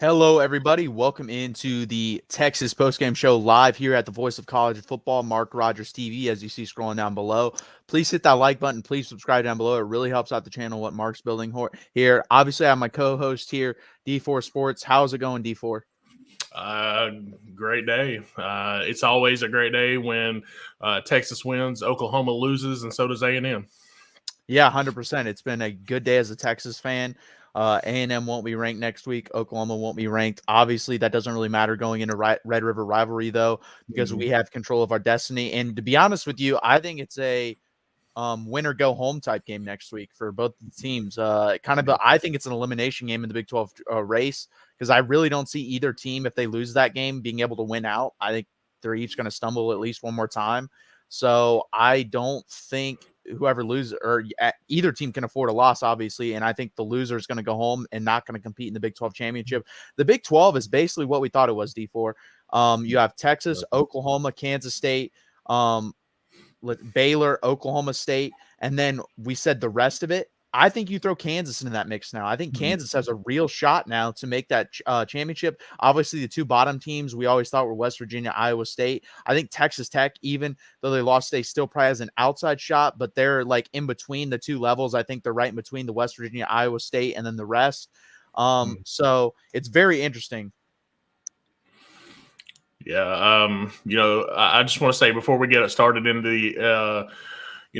Hello, everybody. Welcome into the Texas Postgame Show live here at the Voice of College Football, MarkRogersTV, as you see scrolling down below. Please hit that like button. Please subscribe down below. It really helps out the channel, what Mark's building here. Obviously, I have my co-host here, D4 Sports. How's it going, D4? Uh, Great day. It's always a great day when Texas wins, Oklahoma loses, and so does A&M. Yeah, 100%. It's been a good day as a Texas fan. A&M won't be ranked next week. Oklahoma won't be ranked. Obviously, that doesn't really matter going into Red River rivalry, though, because we have control of our destiny. And to be honest with you, I think it's a win or go home type game next week for both teams. I think it's an elimination game in the Big 12 race because I really don't see either team, if they lose that game, being able to win out. I think they're each going to stumble at least one more time. So I don't think whoever loses or either team can afford a loss, obviously. And I think the loser is going to go home and not going to compete in the Big 12 championship. The Big 12 is basically what we thought it was, D4. You have Texas, Oklahoma, Kansas State, Baylor, Oklahoma State, and then we said the rest of it. I think you throw Kansas into that mix now. I think Kansas has a real shot now to make that championship. Obviously, the two bottom teams we always thought were West Virginia, Iowa State. I think Texas Tech, even though they lost, they still probably has an outside shot, but they're like in between the two levels. I think they're right in between the West Virginia, Iowa State, and then the rest. So it's very interesting. Yeah. I just want to say before we get started into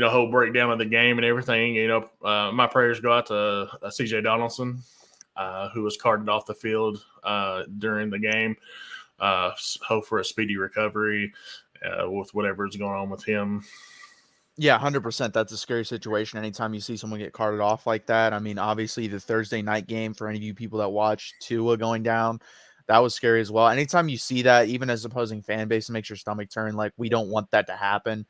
the whole breakdown of the game and everything, my prayers go out to CJ Donaldson, who was carted off the field during the game. Hope for a speedy recovery with whatever's going on with him. Yeah, 100%. That's a scary situation. Anytime you see someone get carted off like that. I mean, obviously the Thursday night game, for any of you people that watch Tua going down, that was scary as well. Anytime you see that, even as opposing fan base, it makes your stomach turn. Like, we don't want that to happen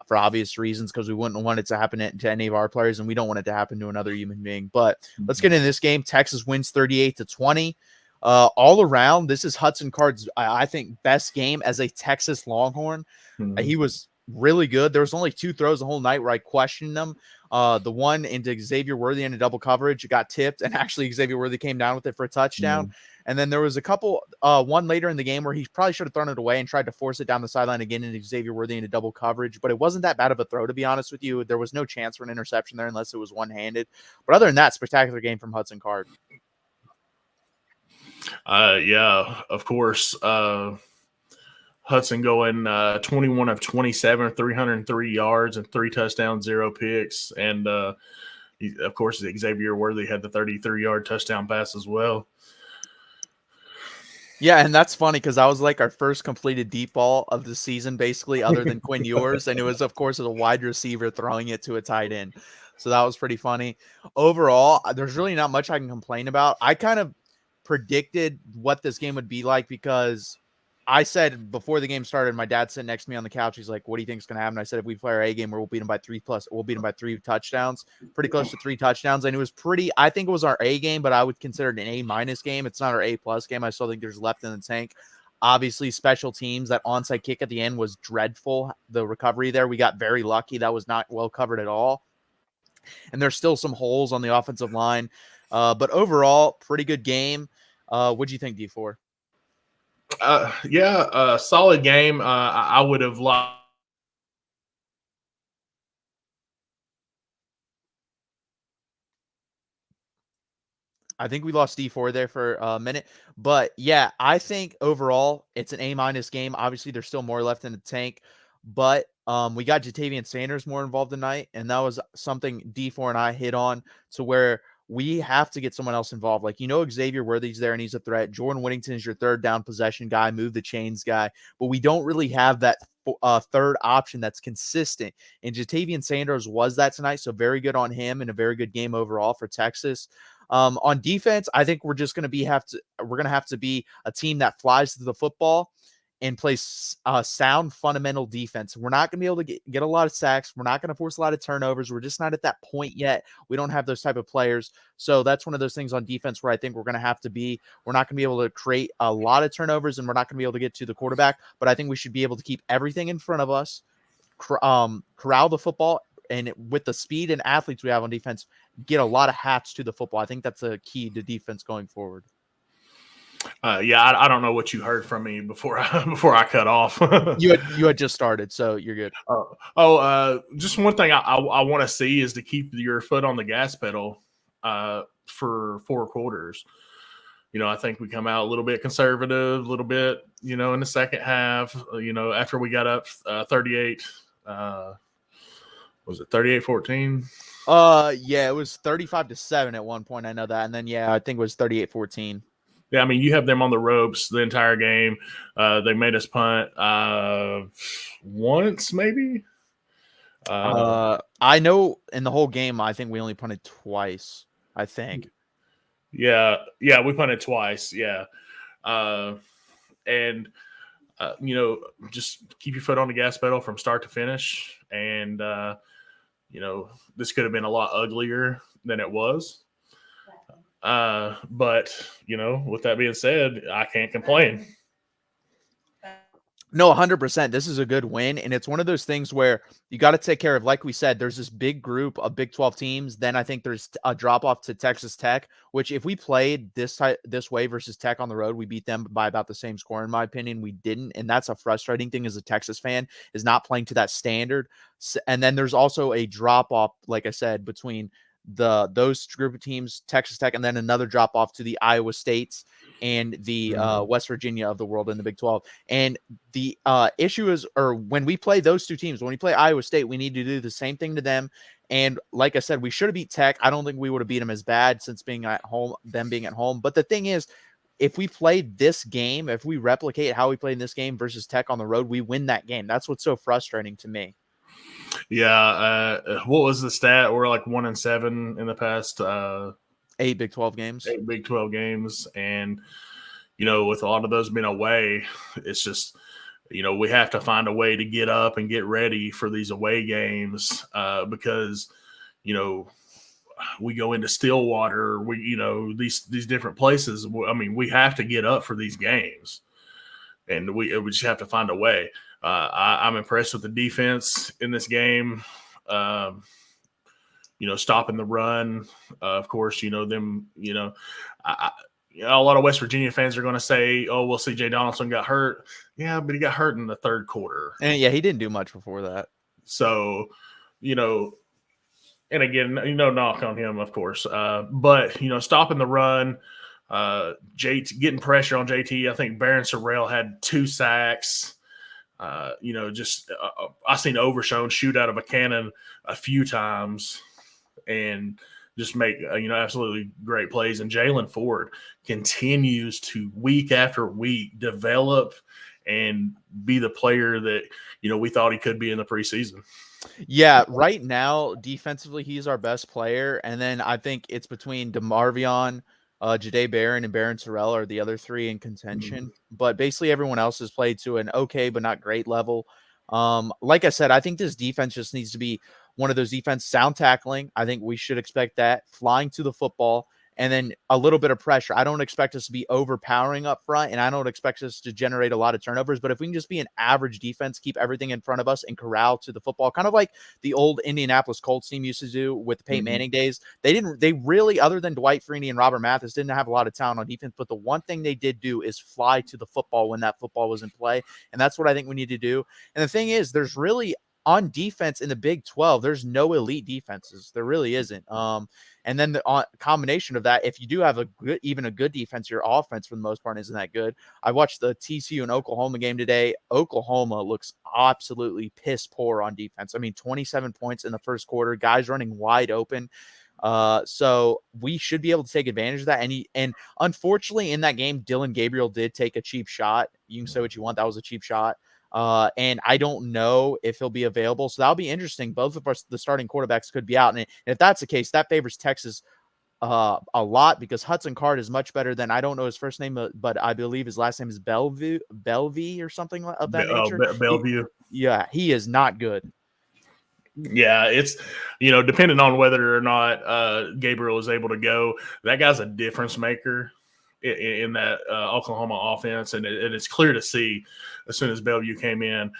for obvious reasons, because we wouldn't want it to happen to any of our players, and we don't want it to happen to another human being. But let's get into this game. Texas wins 38-20. All around, this is Hudson Card's, I think, best game as a Texas Longhorn. He was really good. There was only two throws the whole night where I questioned them. The one into Xavier Worthy into double coverage, it got tipped, and actually Xavier Worthy came down with it for a touchdown. And then there was a couple, one later in the game where he probably should have thrown it away and tried to force it down the sideline again into Xavier Worthy into double coverage, but it wasn't that bad of a throw, to be honest with you. There was no chance for an interception there unless it was one-handed. But other than that, spectacular game from Hudson Card. Yeah, of course. Hudson going 21 of 27, 303 yards and 3 touchdowns, 0 picks. And, of course, Xavier Worthy had the 33-yard touchdown pass as well. Yeah, and that's funny because that was like our first completed deep ball of the season, basically, other than Quinn Ewers. And it was, of course, a wide receiver throwing it to a tight end. So that was pretty funny. Overall, there's really not much I can complain about. I kind of predicted what this game would be like because I said before the game started, my dad sitting next to me on the couch. He's like, "What do you think is going to happen?" I said, "If we play our A game, we'll beat them by 3+. We'll beat them by 3 touchdowns, pretty close to 3 touchdowns." And it was pretty. I think it was our A game, but I would consider it an A- game. It's not our A+ game. I still think there's left in the tank. Obviously, special teams. That onside kick at the end was dreadful. The recovery there, we got very lucky. That was not well covered at all. And there's still some holes on the offensive line, but overall, pretty good game. What do you think, D4? Solid game. I would have liked. I think we lost D4 there for a minute, but yeah, I think overall it's an A- game. Obviously, there's still more left in the tank, but we got Jatavian Sanders more involved tonight, and that was something D4 and I hit on, to where we have to get someone else involved. Like, Xavier Worthy's there and he's a threat. Jordan Whittington is your third down possession guy, move the chains guy, but we don't really have that third option that's consistent. And Jatavian Sanders was that tonight, so very good on him and a very good game overall for Texas. On defense, I think we're just going to have to be a team that flies to the football and plays sound fundamental defense. We're not going to be able to get a lot of sacks. We're not going to force a lot of turnovers. We're just not at that point yet. We don't have those type of players. So that's one of those things on defense where I think we're going to have to be. We're not going to be able to create a lot of turnovers, and we're not going to be able to get to the quarterback. But I think we should be able to keep everything in front of us, corral the football, and with the speed and athletes we have on defense, get a lot of hats to the football. I think that's a key to defense going forward. Yeah, I don't know what you heard from me before I cut off. You had just started, so you're good. Just one thing I want to see is to keep your foot on the gas pedal for 4 quarters. I think we come out a little bit conservative, a little bit, in the second half, after we got up 38, was it 38-14? Yeah, it was 35-7 at one point. I know that. And then, yeah, I think it was 38-14. Yeah, I mean, you have them on the ropes the entire game. They made us punt once, maybe. I know in the whole game, I think we only punted twice. I think. Yeah, we punted twice. Yeah, and just keep your foot on the gas pedal from start to finish. And this could have been a lot uglier than it was. But with that being said, I can't complain. No, 100%. This is a good win. And it's one of those things where you got to take care of, like we said, there's this big group of Big 12 teams. Then I think there's a drop off to Texas Tech, which if we played this way versus Tech on the road, we beat them by about the same score, in my opinion. We didn't. And that's a frustrating thing as a Texas fan, is not playing to that standard. And then there's also a drop off, like I said, between those group of teams, Texas Tech, and then another drop off to the Iowa States and the West Virginia of the world in the Big 12. And the issue is, or when we play those two teams, when we play Iowa State, we need to do the same thing to them. And like I said, we should have beat Tech. I don't think we would have beat them as bad since being at home, them being at home. But the thing is, if we played this game, if we replicate how we played in this game versus Tech on the road, we win that game. That's what's so frustrating to me. Yeah. What was the stat? We're like 1-7 in the past 8 Big 12 games. 8 Big 12 games. And, with a lot of those being away, it's just, we have to find a way to get up and get ready for these away games because, we go into Stillwater, these different places. I mean, we have to get up for these games, and we just have to find a way. I'm impressed with the defense in this game. Stopping the run. Of course, them. A lot of West Virginia fans are going to say, "Oh, well, C.J. Donaldson got hurt." Yeah, but he got hurt in the third quarter. And yeah, he didn't do much before that. So, and again, knock on him, of course. But stopping the run. JT getting pressure on JT. I think Barron Sorrell had 2 sacks. I seen Overshown shoot out of a cannon a few times and just make absolutely great plays. And Jalen Ford continues to week after week develop and be the player that we thought he could be in the preseason. Yeah, right now defensively he's our best player, and then I think it's between DeMarvion, Jahdae Barron, and Barron Sorrell are the other 3 in contention. Mm-hmm. But basically everyone else has played to an okay but not great level. Like I said, I think this defense just needs to be one of those defense sound tackling. I think we should expect that, flying to the football, and then a little bit of pressure. I don't expect us to be overpowering up front, and I don't expect us to generate a lot of turnovers. But if we can just be an average defense, keep everything in front of us and corral to the football, kind of like the old Indianapolis Colts team used to do with the Peyton Manning days. They really, other than Dwight Freeney and Robert Mathis, didn't have a lot of talent on defense. But the one thing they did do is fly to the football when that football was in play. And that's what I think we need to do. And the thing is, there's really, on defense in the Big 12, there's no elite defenses. There really isn't. And then the combination of that, if you do have a good defense, your offense for the most part isn't that good. I watched the TCU and Oklahoma game today. Oklahoma looks absolutely piss poor on defense. I mean, 27 points in the first quarter, guys running wide open. So we should be able to take advantage of that. And unfortunately in that game, Dylan Gabriel did take a cheap shot. You can say what you want. That was a cheap shot. And I don't know if he'll be available. So that'll be interesting. Both of the starting quarterbacks could be out. And if that's the case, that favors Texas a lot, because Hudson Card is much better than, I don't know his first name, but I believe his last name is Bellevue or something of that nature. Bellevue. He is not good. Yeah, it's, depending on whether or not Gabriel is able to go, that guy's a difference maker in that Oklahoma offense, and it's clear to see as soon as Bellevue came in.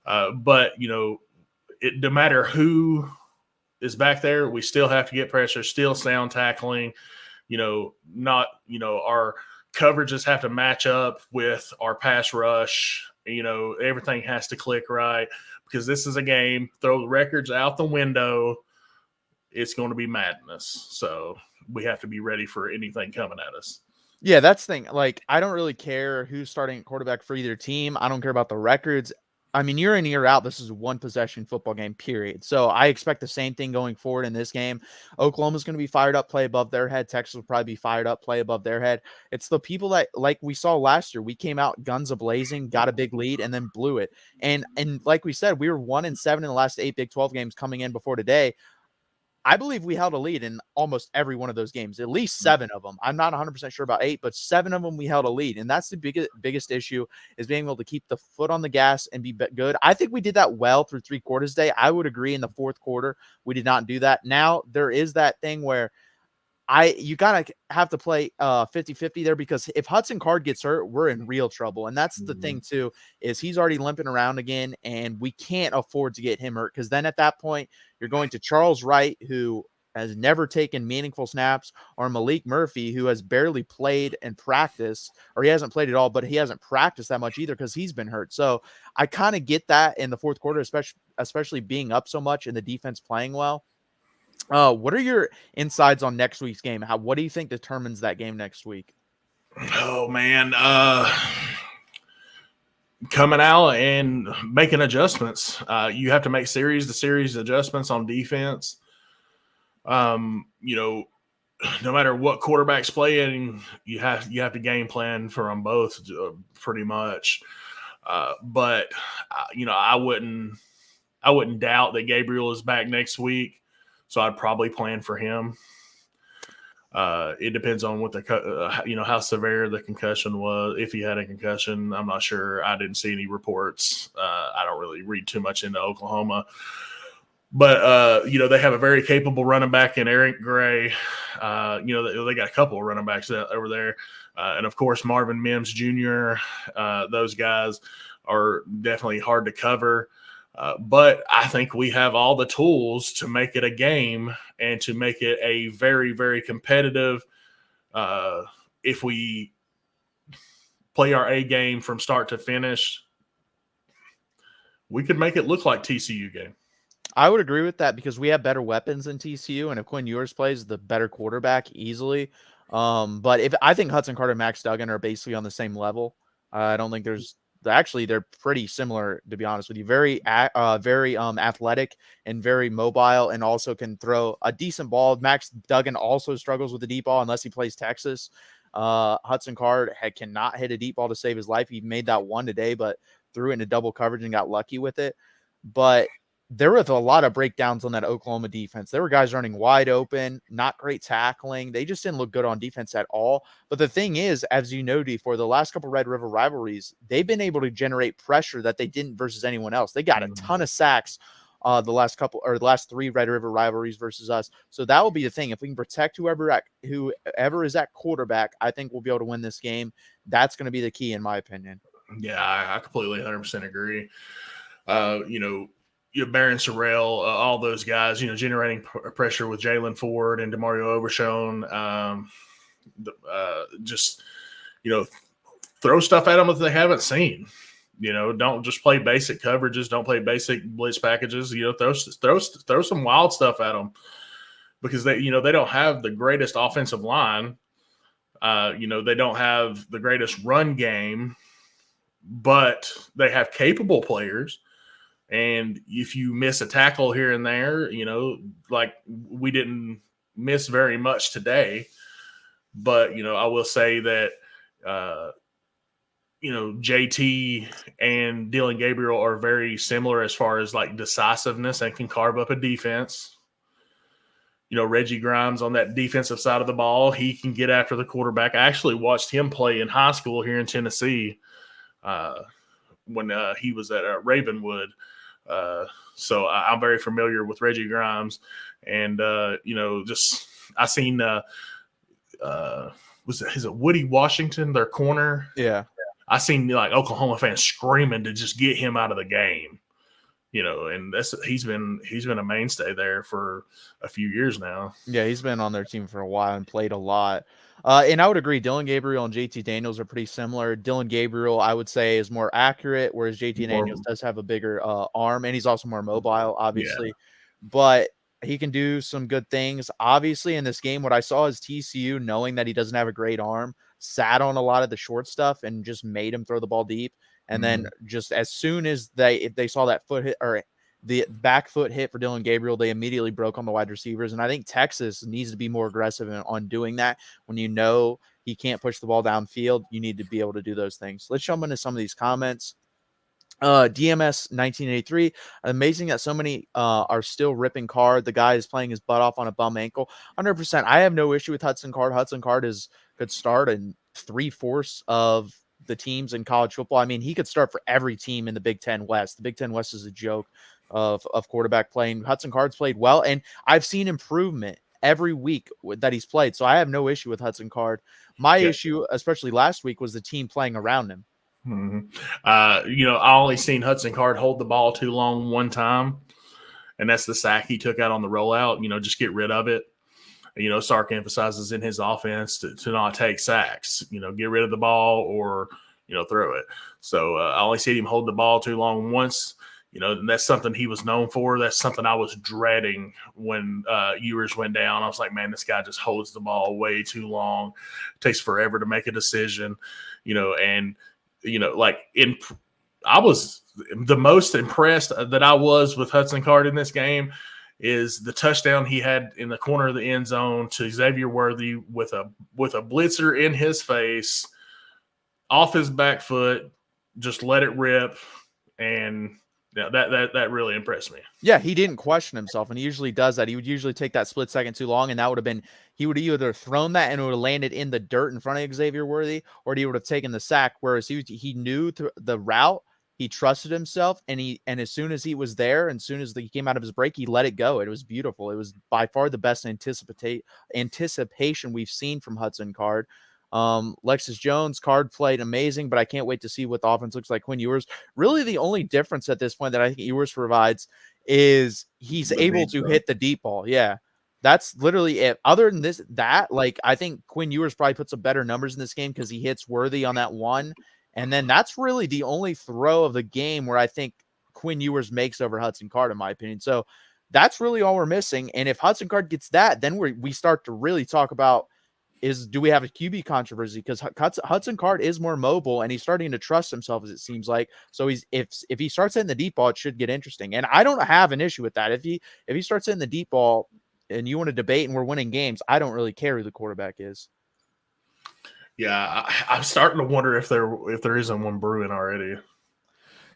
But no matter who is back there, we still have to get pressure, still sound tackling. Not our coverages have to match up with our pass rush. Everything has to click right because this is a game. Throw the records out the window. It's going to be madness. So we have to be ready for anything coming at us. Yeah, that's the thing. Like, I don't really care who's starting at quarterback for either team. I don't care about the records. I mean, year in, year out, this is a one possession football game, period. So I expect the same thing going forward in this game. Oklahoma's going to be fired up, play above their head. Texas will probably be fired up, play above their head. It's the people that, like we saw last year, we came out guns a-blazing, got a big lead, and then blew it. And like we said, we were 1-7 in the last 8 Big 12 games coming in before today. I believe we held a lead in almost every one of those games, at least 7 of them. I'm not 100% sure about 8, but 7 of them we held a lead. And that's the biggest issue, is being able to keep the foot on the gas and be good. I think we did that well through 3 quarters today. I would agree in the fourth quarter, we did not do that. Now there is that thing where you gotta have to play 50-50 there, because if Hudson Card gets hurt, we're in real trouble. And that's the thing too, is he's already limping around again, and we can't afford to get him hurt, because then at that point you're going to Charles Wright, who has never taken meaningful snaps, or Malik Murphy, who has barely played and practiced, or he hasn't played at all, but he hasn't practiced that much either because he's been hurt. So I kind of get that in the fourth quarter, especially being up so much and the defense playing well. What are your insides on next week's game? What do you think determines that game next week? Oh man, coming out and making adjustments. You have to make series to series adjustments on defense. No matter what quarterback's playing, you have to game plan for them both, pretty much. But I wouldn't doubt that Gabriel is back next week, so I'd probably plan for him. It depends on what how severe the concussion was. If he had a concussion, I'm not sure. I didn't see any reports. I don't really read too much into Oklahoma, but they have a very capable running back in Eric Gray. They got a couple of running backs over there, and of course Marvin Mims Jr. Those guys are definitely hard to cover. But I think we have all the tools to make it a game and to make it a very, very competitive. If we play our A game from start to finish, we could make it look like TCU game. I would agree with that, because we have better weapons than TCU, and if Quinn Ewers plays, the better quarterback easily. But I think Hudson Card and Max Duggan are basically on the same level. I don't think they're pretty similar, to be honest with you. Very athletic and very mobile, and also can throw a decent ball. Max Duggan also struggles with the deep ball unless he plays Texas. Hudson Card cannot hit a deep ball to save his life. He made that one today, but threw it into double coverage and got lucky with it. But there was a lot of breakdowns on that Oklahoma defense. There were guys running wide open, not great tackling. They just didn't look good on defense at all. But the thing is, as you know, D, for the last couple Red River rivalries, they've been able to generate pressure that they didn't versus anyone else. They got a ton of sacks the last 3 Red River rivalries versus us. So that will be the thing. If we can protect whoever is at quarterback, I think we'll be able to win this game. That's going to be the key, in my opinion. Yeah, I completely 100% agree. Barron Sorrell, all those guys, generating pressure with Jalen Ford and DeMario Overshone. Throw stuff at them that they haven't seen. Don't just play basic coverages. Don't play basic blitz packages. Throw some wild stuff at them, because they don't have the greatest offensive line. They don't have the greatest run game, but they have capable players. And if you miss a tackle here and there, like we didn't miss very much today, but, I will say that, JT and Dylan Gabriel are very similar as far as like decisiveness and can carve up a defense. Reggie Grimes on that defensive side of the ball, he can get after the quarterback. I actually watched him play in high school here in Tennessee when he was at Ravenwood. So I'm very familiar with Reggie Grimes, and I seen is it Woody Washington, their corner? Yeah, I seen like Oklahoma fans screaming to just get him out of the game. And he's been a mainstay there for a few years now. Yeah, he's been on their team for a while and played a lot. And I would agree, Dylan Gabriel and JT Daniels are pretty similar. Dylan Gabriel, I would say, is more accurate, whereas JT Daniels More, does have a bigger arm, and he's also more mobile, yeah. obviously. But he can do some good things. Obviously, in this game, what I saw is TCU, knowing that he doesn't have a great arm, sat on a lot of the short stuff and just made him throw the ball deep. And then just as soon as they saw that foot hit or the back foot hit for Dylan Gabriel, they immediately broke on the wide receivers. And I think Texas needs to be more aggressive on doing that. When you know he can't push the ball downfield, you need to be able to do those things. Let's jump into some of these comments. DMS 1983. Amazing that so many are still ripping Card. The guy is playing his butt off on a bum ankle. 100%. I have no issue with Hudson Card. Hudson Card could start in 3/4 of the teams in college football. I mean, he could start for every team in the Big Ten West. The Big Ten West is a joke of quarterback playing. Hudson Card's played well, and I've seen improvement every week that he's played. So I have no issue with Hudson Card. My issue, especially last week, was the team playing around him. I only seen Hudson Card hold the ball too long one time, and that's the sack he took out on the rollout. Just get rid of it. Sark emphasizes in his offense to not take sacks. Get rid of the ball or throw it. So I only seen him hold the ball too long once. And that's something he was known for. That's something I was dreading when Ewers went down. I was like, man, this guy just holds the ball way too long. It takes forever to make a decision. I was the most impressed that I was with Hudson Card in this game is the touchdown he had in the corner of the end zone to Xavier Worthy with a blitzer in his face, off his back foot, just let it rip, and that really impressed me. Yeah, he didn't question himself, and he usually does that. He would usually take that split second too long, and that would have been he would have either thrown that and it would have landed in the dirt in front of Xavier Worthy, or he would have taken the sack. Whereas he knew the route, he trusted himself, and as soon as he was there, and as soon as he came out of his break, he let it go. It was beautiful. It was by far the best anticipation we've seen from Hudson Card. Lexus Jones, Card played amazing, but I can't wait to see what the offense looks like. Quinn Ewers, really the only difference at this point that I think Ewers provides is he's able to hit the deep ball. Yeah, that's literally it. Other than I think Quinn Ewers probably puts some better numbers in this game because he hits Worthy on that one. And then that's really the only throw of the game where I think Quinn Ewers makes over Hudson Card, in my opinion. So that's really all we're missing. And if Hudson Card gets that, then we start to really talk about do we have a QB controversy? Because Hudson Card is more mobile and he's starting to trust himself, as it seems like. So if he starts hitting the deep ball, it should get interesting. And I don't have an issue with that. If he starts hitting the deep ball and you want to debate and we're winning games, I don't really care who the quarterback is. Yeah, I'm starting to wonder if there isn't one brewing already.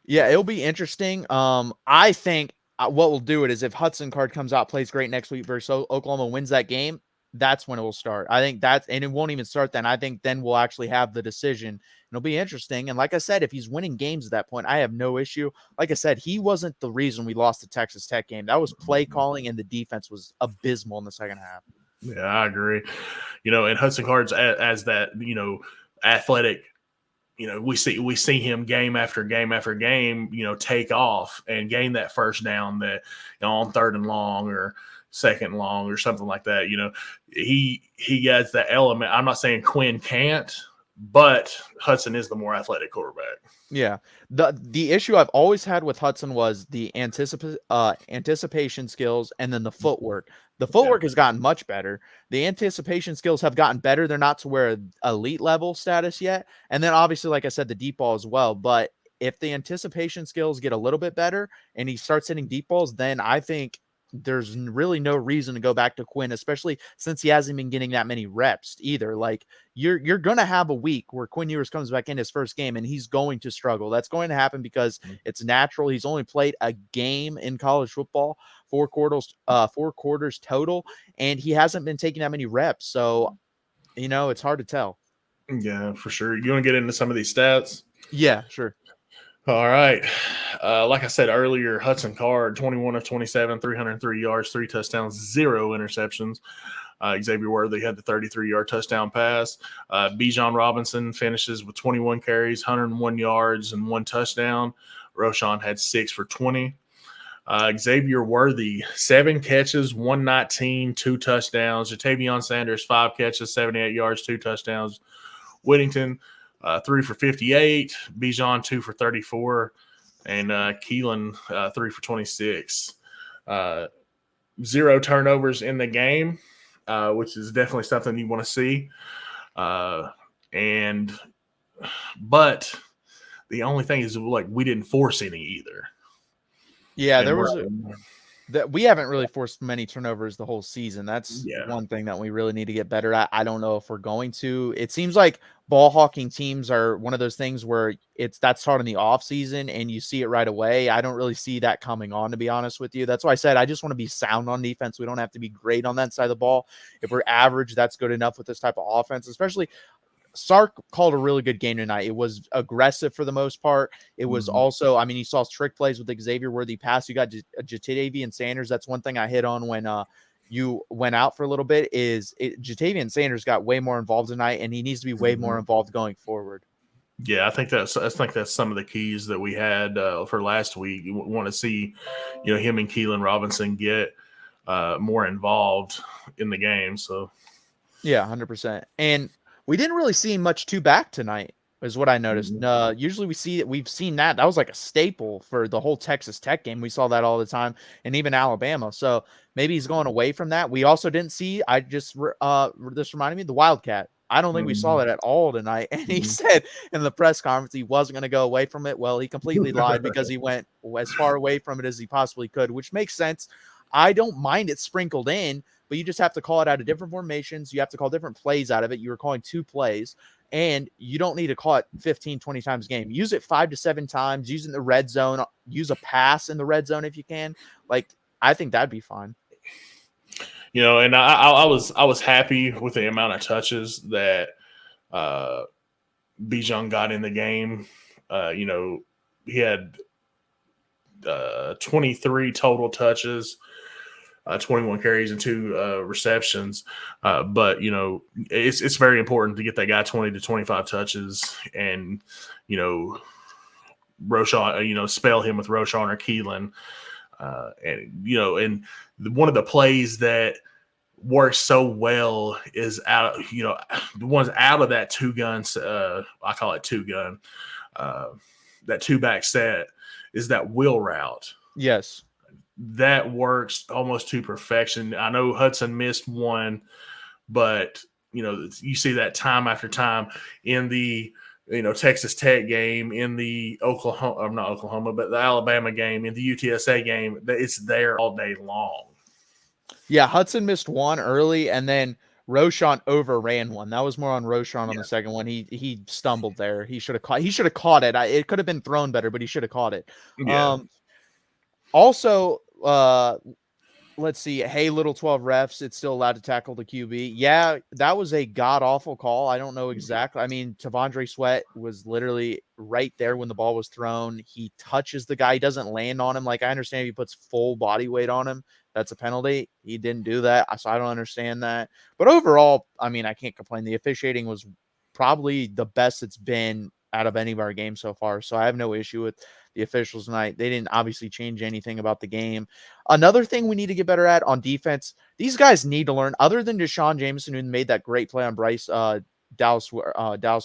Yeah, it'll be interesting. I think what will do it is if Hudson Card comes out, plays great next week versus Oklahoma, wins that game, that's when it will start. I think and it won't even start then. I think then we'll actually have the decision. It'll be interesting. And like I said, if he's winning games at that point, I have no issue. Like I said, he wasn't the reason we lost the Texas Tech game. That was play calling, and the defense was abysmal in the second half. Yeah, I agree. And Hudson Card's as that, athletic, we see him game after game after game, take off and gain that first down that on 3rd and long or 2nd long or something like that. He gets that element. I'm not saying Quinn can't, but Hudson is the more athletic quarterback. Yeah. The issue I've always had with Hudson was the anticipation skills and then the footwork. The footwork has gotten much better. The anticipation skills have gotten better. They're not to where elite level status yet. And then obviously, like I said, the deep ball as well. But if the anticipation skills get a little bit better and he starts hitting deep balls, then I think there's really no reason to go back to Quinn, especially since he hasn't been getting that many reps either. Like you're going to have a week where Quinn Ewers comes back in his first game and he's going to struggle. That's going to happen because it's natural. He's only played a game in college football, 4 quarters total, and he hasn't been taking that many reps. So, it's hard to tell. Yeah, for sure. You want to get into some of these stats? Yeah, sure. All right. Like I said earlier, Hudson Card, 21 of 27, 303 yards, 3 touchdowns, 0 interceptions. Xavier Worthy had the 33-yard touchdown pass. Bijan Robinson finishes with 21 carries, 101 yards, and 1 touchdown. Roschon had 6 for 20. Xavier Worthy, 7 catches, 119, 2 touchdowns. Jatavion Sanders, 5 catches, 78 yards, 2 touchdowns. Whittington, 3 for 58. Bijan, 2 for 34. And Keelan, 3 for 26. 0 turnovers in the game, which is definitely something you want to see. But the only thing is, like, we didn't force any either. Yeah, there was that we haven't really forced many turnovers the whole season. That's one thing that we really need to get better at. I don't know if we're going to. It seems like ball hawking teams are one of those things where that's taught in the off season and you see it right away. I don't really see that coming on, to be honest with you. That's why I said I just want to be sound on defense. We don't have to be great on that side of the ball. If we're average, that's good enough with this type of offense, especially Sark called a really good game tonight. It was aggressive for the most part. It was also, I mean, you saw trick plays with the Xavier Worthy pass. You got Jatavian Sanders. That's one thing I hit on when you went out for a little bit is Jatavian Sanders got way more involved tonight, and he needs to be way more involved going forward. Yeah, I think that's some of the keys that we had for last week. You want to see, him and Keelan Robinson get more involved in the game. So, yeah, 100%. And we didn't really see much two back tonight, is what I noticed. Usually we've seen that. That was like a staple for the whole Texas Tech game. We saw that all the time, and even Alabama. So maybe he's going away from that. We also didn't see. This reminded me of the Wildcat. I don't think we saw that at all tonight. And he said in the press conference he wasn't going to go away from it. Well, he completely lied because he went as far away from it as he possibly could, which makes sense. I don't mind it sprinkled in, but you just have to call it out of different formations. You have to call different plays out of it. You were calling 2 plays, and you don't need to call it 15, 20 times a game. Use it 5 to 7 times. Use it in the red zone. Use a pass in the red zone if you can. Like, I think that'd be fine. And I was happy with the amount of touches that Bijan got in the game. He had 23 total touches. 21 carries and 2 receptions. But, it's very important to get that guy 20 to 25 touches and, Roschon, spell him with Roschon or Keelan. And one of the plays that works so well is the ones out of that 2-gun, I call it 2-gun, that 2-back set is that wheel route. Yes. That works almost to perfection. I know Hudson missed one, but you see that time after time in the Texas Tech game, in the the Alabama game, in the UTSA game. It's there all day long. Yeah, Hudson missed one early, and then Roschon overran one. That was more on Roschon on the second one. He stumbled there. He should have caught it. It could have been thrown better, but he should have caught it. Yeah. Also, let's see. Hey, little 12 refs, it's still allowed to tackle the QB. Yeah, that was a god awful call. I don't know exactly. I mean, Tavondre Sweat was literally right there when the ball was thrown. He touches the guy. He doesn't land on him. Like, I understand if he puts full body weight on him, that's a penalty. He didn't do that, so I don't understand that. But overall, I mean, I can't complain. The officiating was probably the best it's been out of any of our games so far. So I have no issue with the officials tonight. They didn't obviously change anything about the game. Another thing we need to get better at on defense, these guys need to learn, other than Deshaun Jameson, who made that great play on Bryce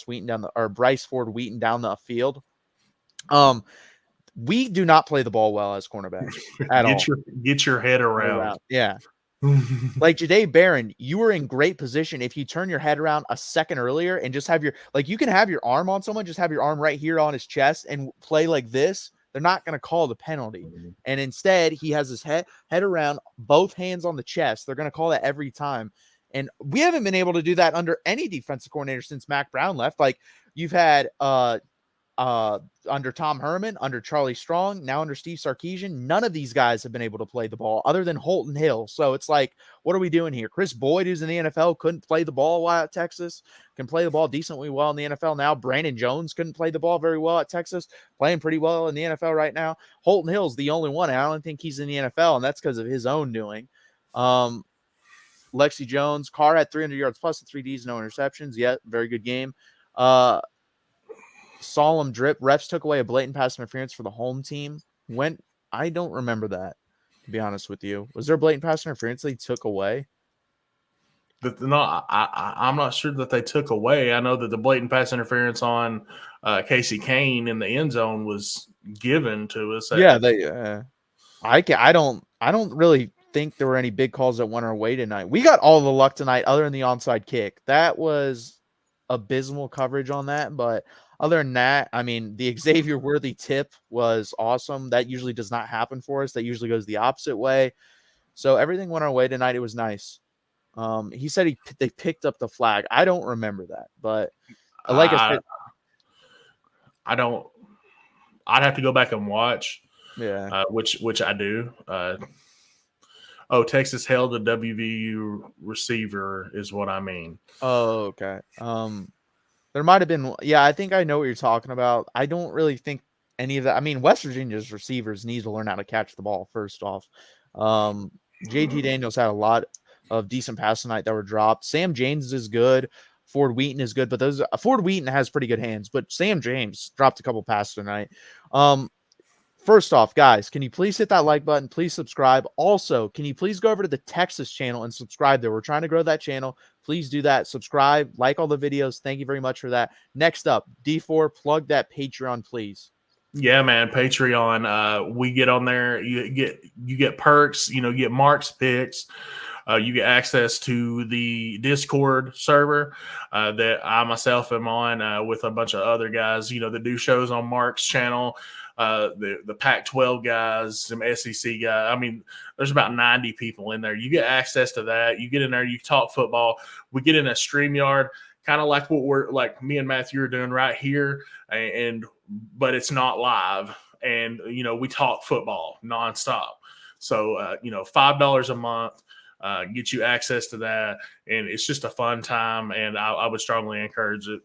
Wheaton Bryce Ford Wheaton down the field. We do not play the ball well as cornerbacks at all. Get your head around. Yeah. Like Jahdae Barron, you were in great position if you turn your head around a second earlier and just have you can have your arm on someone, just have your arm right here on his chest and play like this. They're not going to call the penalty. And instead, he has his head around, both hands on the chest. They're going to call that every time. And we haven't been able to do that under any defensive coordinator since Mac Brown left. Like, you've had under Tom Herman, under Charlie Strong, now under Steve Sarkisian, none of these guys have been able to play the ball other than Holton Hill. So it's like, what are we doing here? Chris Boyd, who's in the NFL, couldn't play the ball while at Texas, can play the ball decently well in the NFL now. Brandon Jones couldn't play the ball very well at Texas, playing pretty well in the NFL right now. Holton Hill's the only one. I don't think he's in the NFL, and that's because of his own doing. Lexi Jones, Carr had 300 yards plus and 3 Ds, no interceptions. Yeah, very good game. Solemn drip. Refs took away a blatant pass interference for the home team. I don't remember that, to be honest with you. Was there blatant pass interference they took away? I'm not sure that they took away. I know that the blatant pass interference on Casey Kane in the end zone was given to us. Yeah, they. I don't really think there were any big calls that went our way tonight. We got all the luck tonight, other than the onside kick. That was abysmal coverage on that, but other than that, I mean, the Xavier Worthy tip was awesome. That usually does not happen for us. That usually goes the opposite way. So everything went our way tonight. It was nice. He said they picked up the flag. I don't remember that, but like I I said, I don't. I'd have to go back and watch, yeah. which I do. Texas held a WVU receiver is what I mean. Oh, okay. There might have been, yeah, I think I know what you're talking about. I don't really think any of that. I mean, West Virginia's receivers need to learn how to catch the ball, first off. JT Daniels had a lot of decent passes tonight that were dropped. Sam James is good. Ford Wheaton is good, but Ford Wheaton has pretty good hands, but Sam James dropped a couple passes tonight. First off, guys, can you please hit that like button? Please subscribe. Also, can you please go over to the Texas channel and subscribe there? We're trying to grow that channel. Please do that. Subscribe, like all the videos. Thank you very much for that. Next up, D4, plug that Patreon, please. Yeah, man, Patreon. We get on there. You get perks. You get Mark's picks. You get access to the Discord server that I myself am on with a bunch of other guys. That do shows on Mark's channel. The Pac-12 guys, some SEC guys. I mean, there's about 90 people in there. You get access to that. You get in there. You talk football. We get in a StreamYard, kind of like what we're like. Me and Matthew are doing right here, but it's not live. And we talk football nonstop. So $5 a month. Get you access to that, and it's just a fun time, and I would strongly encourage it.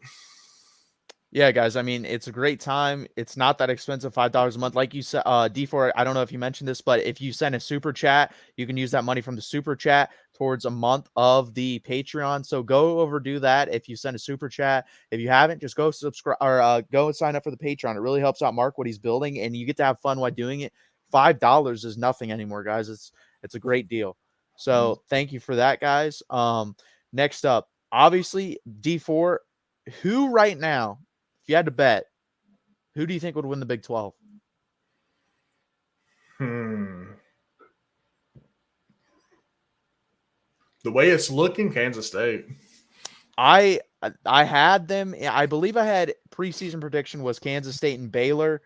Yeah, guys, I mean, it's a great time. It's not that expensive, $5 a month. Like you said, D4, I don't know if you mentioned this, but if you send a super chat, you can use that money from the super chat towards a month of the Patreon. So go over, do that if you send a super chat. If you haven't, just go subscribe or go and sign up for the Patreon. It really helps out Mark what he's building, and you get to have fun while doing it. $5 is nothing anymore, guys. It's a great deal. So thank you for that, guys. Next up, obviously, D4, who right now, if you had to bet, who do you think would win the Big 12? The way it's looking, Kansas State. I had them. I believe I had preseason prediction was Kansas State and Baylor.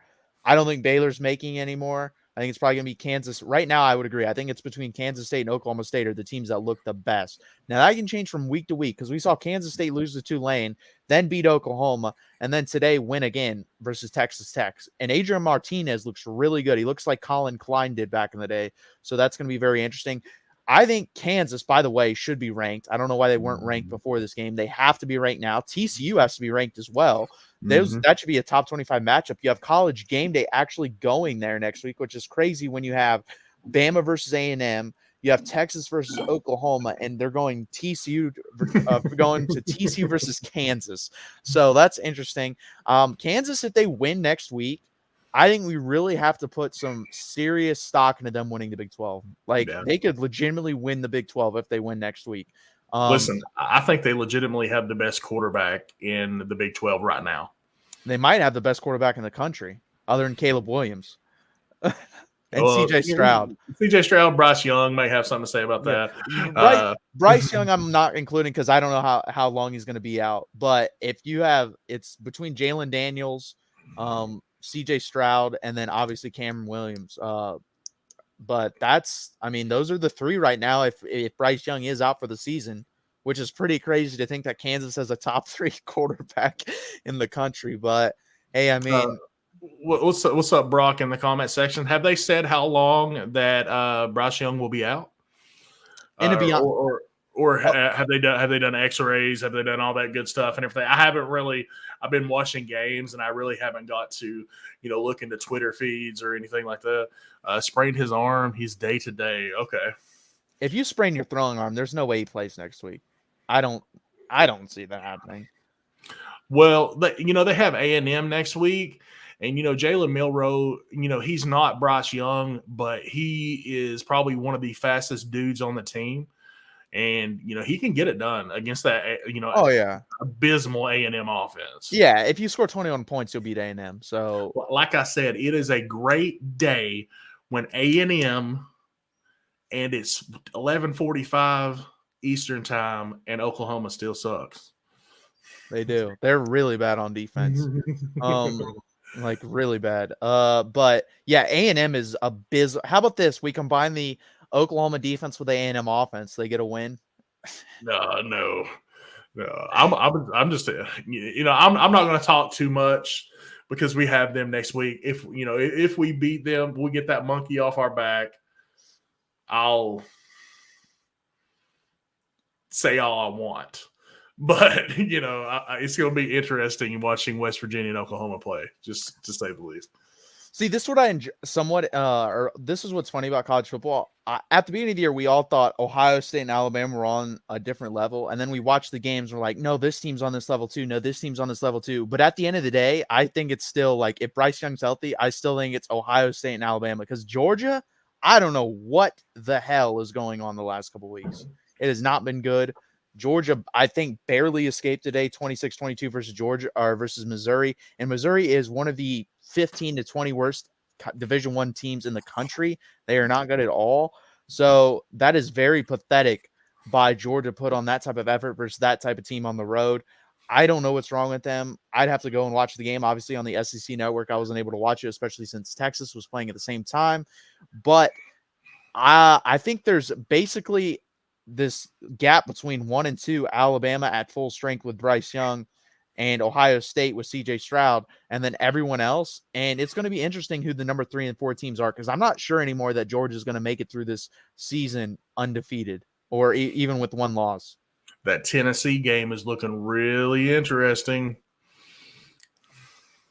I don't think Baylor's making anymore. I think it's probably going to be Kansas. Right now, I would agree. I think it's between Kansas State and Oklahoma State are the teams that look the best. Now, that can change from week to week because we saw Kansas State lose to Tulane, then beat Oklahoma, and then today win again versus Texas Tech. And Adrian Martinez looks really good. He looks like Colin Klein did back in the day. So that's going to be very interesting. I think Kansas, by the way, should be ranked. I don't know why they weren't ranked before this game. They have to be ranked now. TCU has to be ranked as well. That should be a top 25 matchup. You have College Game Day actually going there next week, which is crazy when you have Bama versus A&M. You have Texas versus Oklahoma, and they're going TCU going to TCU versus Kansas. So that's interesting. Kansas, if they win next week, I think we really have to put some serious stock into them winning the Big 12. They could legitimately win the Big 12 if they win next week. Listen, I think they legitimately have the best quarterback in the Big 12 right now. They might have the best quarterback in the country, other than Caleb Williams and CJ Stroud. CJ Stroud, Bryce Young may have something to say about that. Bryce Young, I'm not including because I don't know how long he's going to be out. But if you have, it's between Jalen Daniels, CJ Stroud, and then obviously Cameron Williams. But those are the three right now. If Bryce Young is out for the season, which is pretty crazy to think that Kansas has a top 3 quarterback in the country. But hey, I mean, what's up, Brock, in the comment section? Have they said how long that Bryce Young will be out? Or have they done X-rays? Have they done all that good stuff and everything? I've been watching games and I really haven't got to, look into Twitter feeds or anything like that. Sprained his arm. He's day to day. Okay. If you sprain your throwing arm, there's no way he plays next week. I don't see that happening. Well, they have A&M next week. And, Jalen Milroe, he's not Bryce Young, but he is probably one of the fastest dudes on the team. And, he can get it done against that, Oh yeah. abysmal A&M offense. Yeah, if you score 21 points, you'll beat A&M. So, like I said, it is a great day when A&M and it's 11:45 Eastern time and Oklahoma still sucks. they do. They're really bad on defense. Like really bad. But yeah, A&M is abysmal. How about this? We combine the Oklahoma defense with the A&M offense. They get a win. No. I'm just I'm not going to talk too much because we have them next week. If we beat them, we get that monkey off our back. I'll say all I want. But, it's going to be interesting watching West Virginia and Oklahoma play, just to say the least. See, this is what I enjoy somewhat, or this is what's funny about college football. At the beginning of the year, we all thought Ohio State and Alabama were on a different level. And then we watched the games. And we're like, no, this team's on this level too. No, this team's on this level too. But at the end of the day, I think it's still like if Bryce Young's healthy, I still think it's Ohio State and Alabama because Georgia, I don't know what the hell is going on the last couple of weeks. It has not been good. Georgia, I think, barely escaped today, 26-22 versus Georgia or versus Missouri. And Missouri is one of the 15 to 20 worst Division I teams in the country. They are not good at all. So that is very pathetic by Georgia put on that type of effort versus that type of team on the road. I don't know what's wrong with them. I'd have to go and watch the game. Obviously, on the SEC network, I wasn't able to watch it, especially since Texas was playing at the same time. But I think there's basically this gap between 1 and 2, Alabama at full strength with Bryce Young and Ohio State with CJ Stroud and then everyone else. And it's going to be interesting who the number 3 and 4 teams are because I'm not sure anymore that Georgia is going to make it through this season undefeated or even with one loss. That Tennessee game is looking really interesting.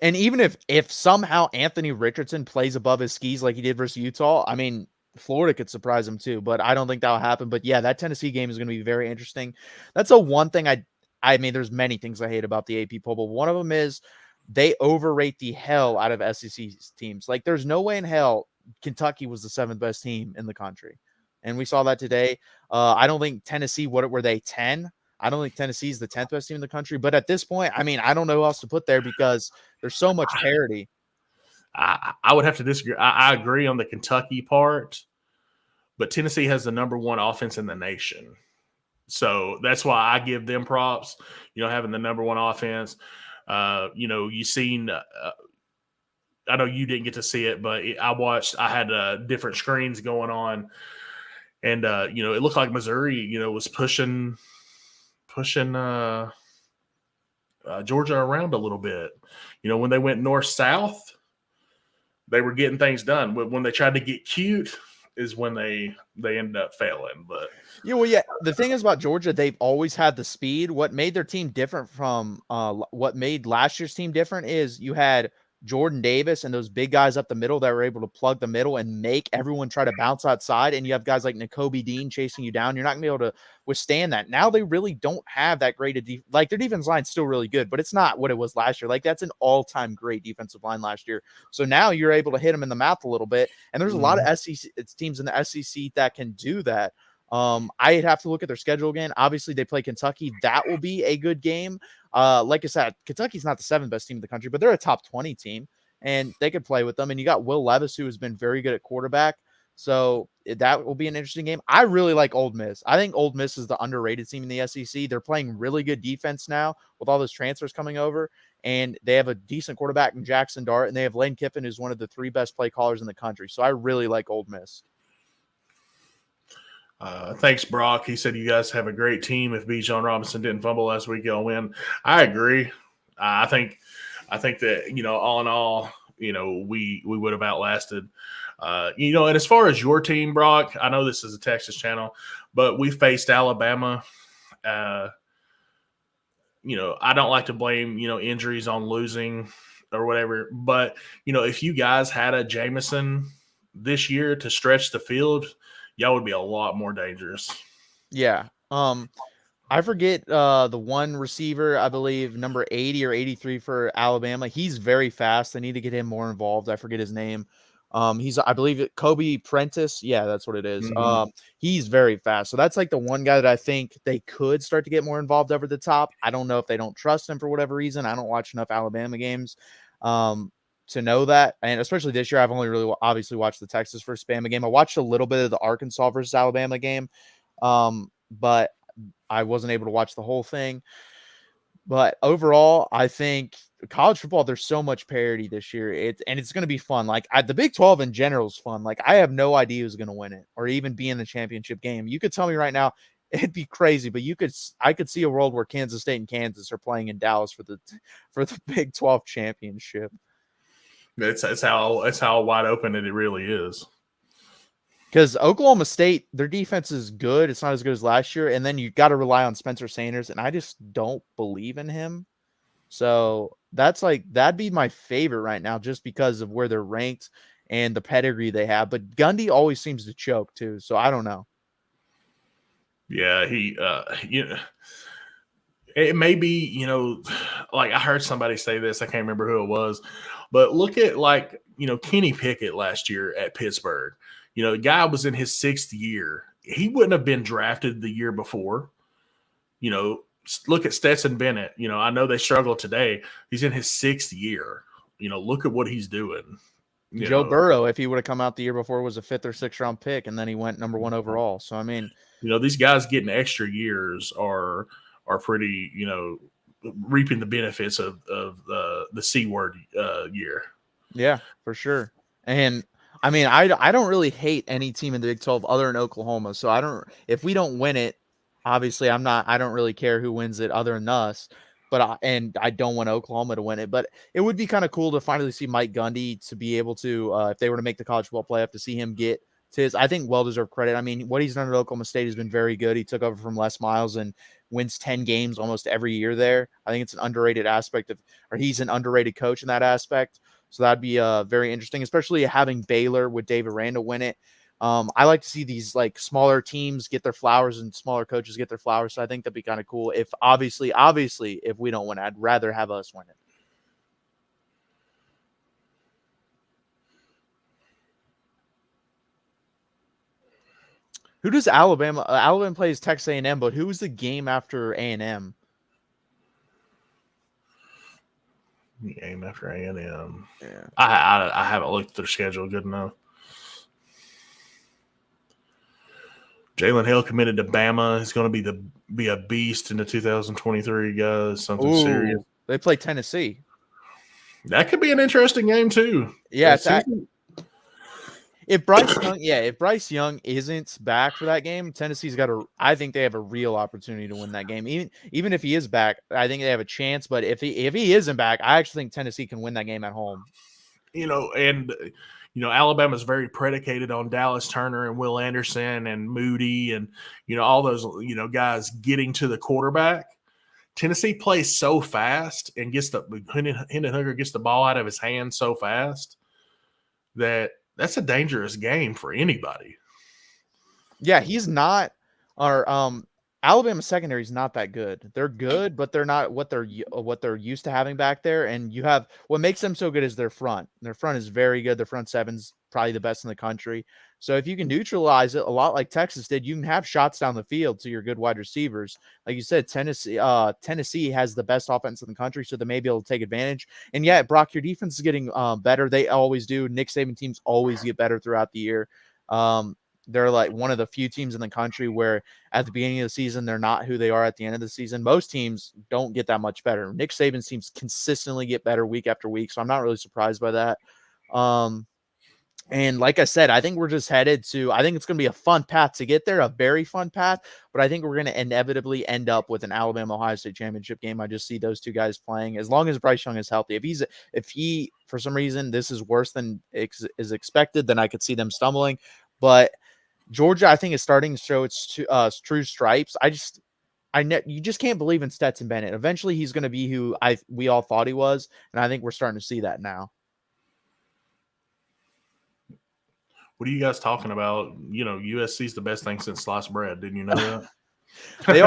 And even if somehow Anthony Richardson plays above his skis like he did versus Utah, I mean, Florida could surprise him too, but I don't think that'll happen. But yeah, that Tennessee game is going to be very interesting. That's a one thing I mean, there's many things I hate about the AP poll, but one of them is they overrate the hell out of SEC teams. Like, there's no way in hell Kentucky was the 7th best team in the country, and we saw that today. I don't think Tennessee. What were they 10? I don't think Tennessee is the 10th best team in the country. But at this point, I mean, I don't know who else to put there because there's so much parity. I would have to disagree. I agree on the Kentucky part, but Tennessee has the number 1 offense in the nation. So that's why I give them props, having the number 1 offense. You've seen, I know you didn't get to see it, but I had different screens going on. And, it looked like Missouri, was pushing Georgia around a little bit. When they went north-south, they were getting things done. But when they tried to get cute is when they ended up failing. But the thing is about Georgia, they've always had the speed. What made their team different from what made last year's team different is you had Jordan Davis and those big guys up the middle that were able to plug the middle and make everyone try to bounce outside. And you have guys like Nakobe Dean chasing you down. You're not going to be able to withstand that. Now they really don't have that great like their defense line's still really good, but it's not what it was last year. Like that's an all-time great defensive line last year. So now you're able to hit them in the mouth a little bit. And there's a lot of SEC teams in the SEC that can do that. I'd have to look at their schedule again. Obviously, they play Kentucky. That will be a good game. Like I said, Kentucky's not the 7th best team in the country, but they're a top 20 team, and they could play with them. And you got Will Levis, who has been very good at quarterback. So that will be an interesting game. I really like Ole Miss. I think Ole Miss is the underrated team in the SEC. They're playing really good defense now with all those transfers coming over, and they have a decent quarterback in Jackson Dart, and they have Lane Kiffin, who's one of the 3 best play callers in the country. So I really like Ole Miss. Thanks, Brock. He said you guys have a great team. If Bijan Robinson didn't fumble last week, y'all win. I agree. I think that all in all, we would have outlasted. And as far as your team, Brock, I know this is a Texas channel, but we faced Alabama. I don't like to blame injuries on losing or whatever, but if you guys had a Jameson this year to stretch the field, y'all would be a lot more dangerous. Yeah. I forget the one receiver, I believe number 80 or 83 for Alabama. He's very fast. They need to get him more involved. I forget his name. He's I believe Kobe Prentice. Yeah, that's what it is. Mm-hmm. He's very fast. So that's like the one guy that I think they could start to get more involved over the top. I don't know if they don't trust him for whatever reason. I don't watch enough Alabama games to know that. And especially this year, I've only really obviously watched the Texas versus Bama game. I watched a little bit of the Arkansas versus Alabama game. But I wasn't able to watch the whole thing. But overall, I think college football, there's so much parity this year. It's going to be fun. Like the Big 12 in general is fun. Like I have no idea who's going to win it or even be in the championship game. You could tell me right now, it'd be crazy, but I could see a world where Kansas State and Kansas are playing in Dallas for the Big 12 championship. It's how wide open it really is. Because Oklahoma State, their defense is good. It's not as good as last year. And then you got to rely on Spencer Sanders. And I just don't believe in him. So that'd be my favorite right now just because of where they're ranked and the pedigree they have. But Gundy always seems to choke too. So I don't know. Yeah, it may be, like I heard somebody say this, I can't remember who it was, but look at Kenny Pickett last year at Pittsburgh. The guy was in his 6th year. He wouldn't have been drafted the year before. Look at Stetson Bennett. I know they struggle today. He's in his 6th year. Look at what he's doing. Joe Burrow, if he would have come out the year before, was a 5th or 6th round pick, and then he went number 1 overall. So I mean, these guys getting extra years are pretty, reaping the benefits of the C word year. Yeah, for sure. And I mean, I don't really hate any team in the Big 12 other than Oklahoma. So if we don't win it, obviously I don't really care who wins it other than us. But I don't want Oklahoma to win it. But it would be kind of cool to finally see Mike Gundy to be able to, if they were to make the college football playoff, to see him get to his, I think, well-deserved credit. I mean, what he's done at Oklahoma State has been very good. He took over from Les Miles and wins 10 games almost every year there. I think it's an underrated aspect or he's an underrated coach in that aspect. So that'd be very interesting, especially having Baylor with David Randall win it. I like to see these like smaller teams get their flowers and smaller coaches get their flowers. So I think that'd be kind of cool. If obviously, if we don't win, I'd rather have us win it. Who does Alabama? Alabama plays Texas A&M, but who's the game after A&M? Game after A&M. Yeah. I haven't looked at their schedule good enough. Jalen Hill committed to Bama. He's going to be a beast in the 2023, guys. Something serious. They play Tennessee. That could be an interesting game too. Yeah, if Bryce Young isn't back for that game, Tennessee's I think they have a real opportunity to win that game. Even if he is back, I think they have a chance. But if he isn't back, I actually think Tennessee can win that game at home. Alabama's very predicated on Dallas Turner and Will Anderson and Moody and all those guys getting to the quarterback. Tennessee plays so fast and Hendon Hooker gets the ball out of his hand so fast that's a dangerous game for anybody. Yeah, he's not. Alabama secondary is not that good. They're good, but they're not what they're used to having back there. And you have what makes them so good is their front. Their front is very good. Their front seven's probably the best in the country. So if you can neutralize it a lot like Texas did, you can have shots down the field to your good wide receivers. Like you said, Tennessee has the best offense in the country, so they may be able to take advantage. And yeah, Brock, your defense is getting better. They always do. Nick Saban teams always get better throughout the year. They're like one of the few teams in the country where at the beginning of the season, they're not who they are at the end of the season. Most teams don't get that much better. Nick Saban's teams consistently get better week after week. So I'm not really surprised by that. And like I said, I think we're just I think it's going to be a fun path to get there, a very fun path, but I think we're going to inevitably end up with an Alabama-Ohio State championship game. I just see those two guys playing as long as Bryce Young is healthy. If he, for some reason, this is worse than is expected, then I could see them stumbling. But Georgia, I think, is starting to show its true stripes. You just can't believe in Stetson Bennett. Eventually, he's going to be who we all thought he was, and I think we're starting to see that now. What are you guys talking about? USC's the best thing since sliced bread. Didn't you know that? They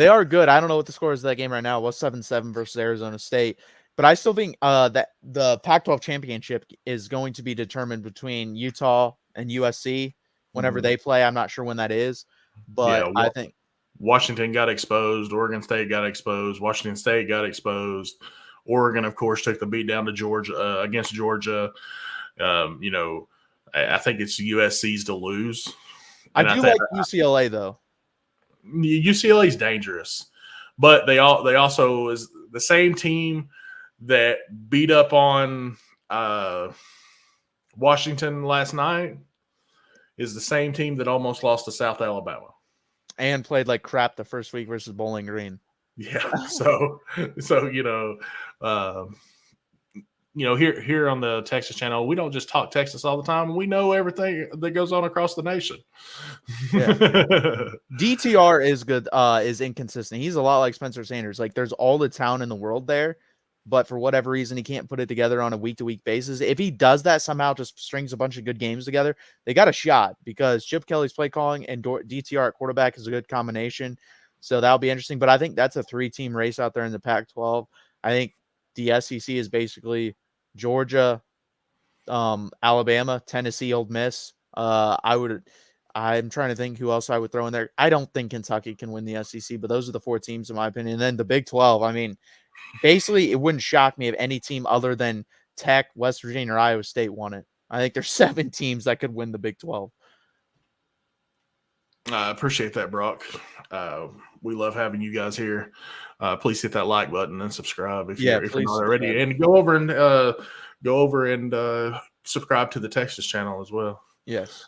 are good. I don't know what the score is of that game right now. It was 7-7 versus Arizona State. But I still think that the Pac-12 championship is going to be determined between Utah and USC whenever they play. I'm not sure when that is, but Yeah, I think Washington got exposed. Oregon State got exposed. Washington State got exposed. Oregon, of course, took the beat down to Georgia against Georgia. You know, I think it's USC's to lose. I And do like UCLA though. UCLA is dangerous, but they also is the same team that beat up on Washington last night is the same team that almost lost to South Alabama And played like crap the first week versus Bowling Green. Yeah, so here on the Texas channel, we don't just talk Texas all the time. We know everything that goes on across the nation. Yeah. DTR is good, is inconsistent. He's a lot like Spencer Sanders. Like there's all the talent in the world there, but for whatever reason, he can't put it together on a week-to-week basis. If he does that somehow, just strings a bunch of good games together, they got a shot because Chip Kelly's play calling and DTR at quarterback is a good combination. So that'll be interesting. But I think that's a 3-team race out there in the Pac-12. I think the SEC is basically Georgia, Alabama, Tennessee, Ole Miss. I'm trying to think who else I would throw in there. I don't think Kentucky can win the SEC, but those are the 4 teams in my opinion. And then the Big 12, I mean, basically it wouldn't shock me if any team other than Tech, West Virginia, or Iowa State won it. I think there's 7 teams that could win the Big 12. I appreciate that, Brock. We love having you guys here. Please hit that like button and subscribe if you're not already, and go over and subscribe to the Texas channel as well. Yes.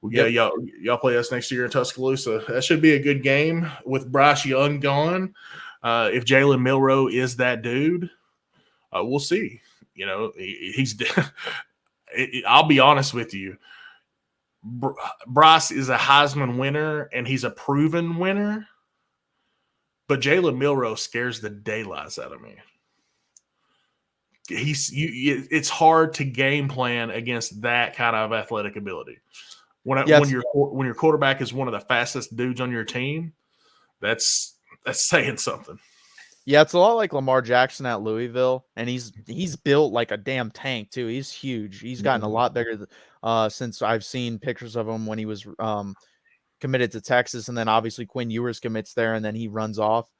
Yeah, y'all play us next year in Tuscaloosa. That should be a good game with Bryce Young gone. If Jalen Milroe is that dude, we'll see. You know, he's. I'll be honest with you. Bryce is a Heisman winner, and he's a proven winner. But Jalen Milroe scares the daylights out of me. It's hard to game plan against that kind of athletic ability. When your quarterback is one of the fastest dudes on your team, that's saying something. Yeah, it's a lot like Lamar Jackson at Louisville, and he's built like a damn tank too. He's huge. He's gotten a lot bigger since I've seen pictures of him when he was committed to Texas, and then obviously Quinn Ewers commits there, and then he runs off.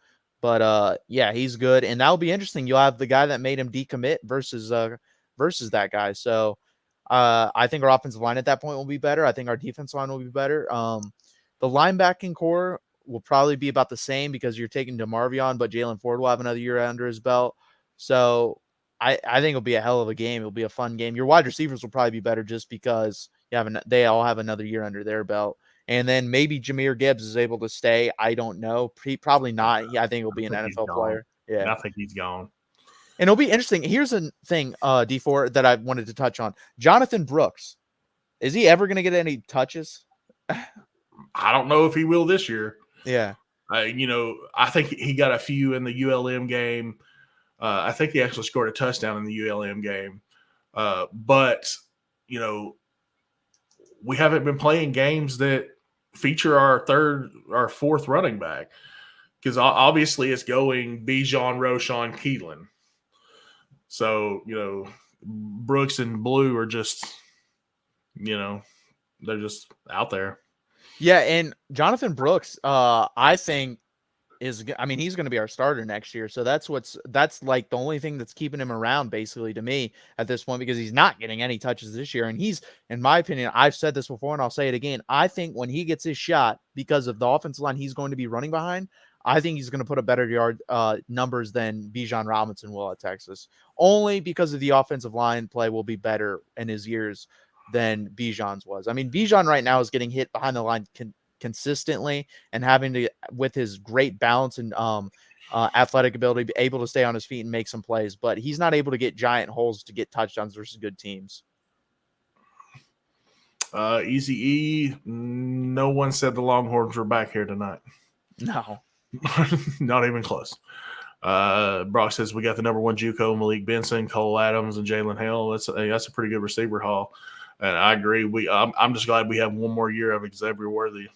But yeah, he's good, and that'll be interesting. You'll have the guy that made him decommit versus that guy. So I think our offensive line at that point will be better. I think our defense line will be better. The linebacking core will probably be about the same because you're taking DeMarvion, but Jalen Ford will have another year under his belt. So I think it'll be a hell of a game. It'll be a fun game. Your wide receivers will probably be better just because they all have another year under their belt. And then maybe Jahmyr Gibbs is able to stay. I don't know. Probably not. I think he'll be an NFL player. Yeah, I think he's gone. And it'll be interesting. Here's a thing, D4, that I wanted to touch on. Jonathan Brooks. Is he ever going to get any touches? I don't know if he will this year. Yeah. I think he got a few in the ULM game. I think he actually scored a touchdown in the ULM game. But we haven't been playing games that feature our fourth running back because obviously it's going Bijan, Roshan, Keelan. So, Brooks and Blue are just, they're just out there. Yeah, and Jonathan Brooks, I think he's going to be our starter next year. So that's like the only thing that's keeping him around basically to me at this point, because he's not getting any touches this year. And he's, in my opinion, I've said this before and I'll say it again. I think when he gets his shot, because of the offensive line he's going to be running behind, I think he's going to put up better yard numbers than Bijan Robinson will at Texas, only because of the offensive line play will be better in his years than Bijan's was. I mean, Bijan right now is getting hit behind the line consistently and having to, with his great balance and athletic ability, be able to stay on his feet and make some plays, but he's not able to get giant holes to get touchdowns versus good teams. Easy E, no one said the Longhorns were back here tonight. No. Not even close. Brock says we got the number 1 JUCO, Malik Benson, Cole Adams, and Jalen Hale. That's a pretty good receiver haul. And I agree. I'm just glad we have one more year of Xavier Worthy.